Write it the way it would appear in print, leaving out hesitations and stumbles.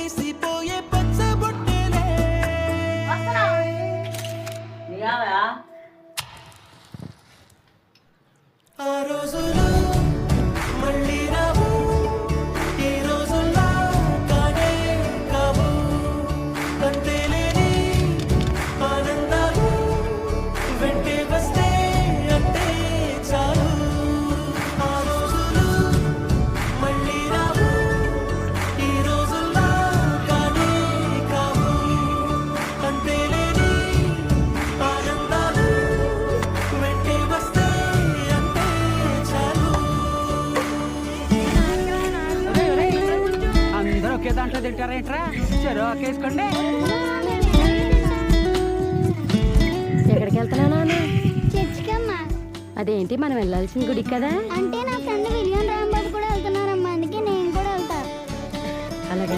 మెరిసిపోయే పచ్చబొట్టెలే ఆ రోజులు మళ్ళీ రావు ఈ రోజుల్లో కానే కావు అంతేలేని ఆనందాలు వెంటే వస్తే అంటే చాలు ఆ రోజులు మళ్ళీ రావు ఈ రోజుల్లో కానే కావు అంతేలేని ఆనందాలు వెంటే వస్తే అంటే చాలు. అందరూ ఒకే దాంట్లో తింటారేంట్రా? చెరో ఒకేసుకోండి. ఎక్కడికి వెళ్తున్నా నాన్న? చర్చికమ్మా. అదేంటి మనం వెళ్ళాల్సిన గుడికి కదా? అంటే నా ఫ్రెండ్ విలియం రాంబాబు కూడా వెళ్తున్నారమ్మా, అందుకే నేను కూడా వెళ్తా. అలాగే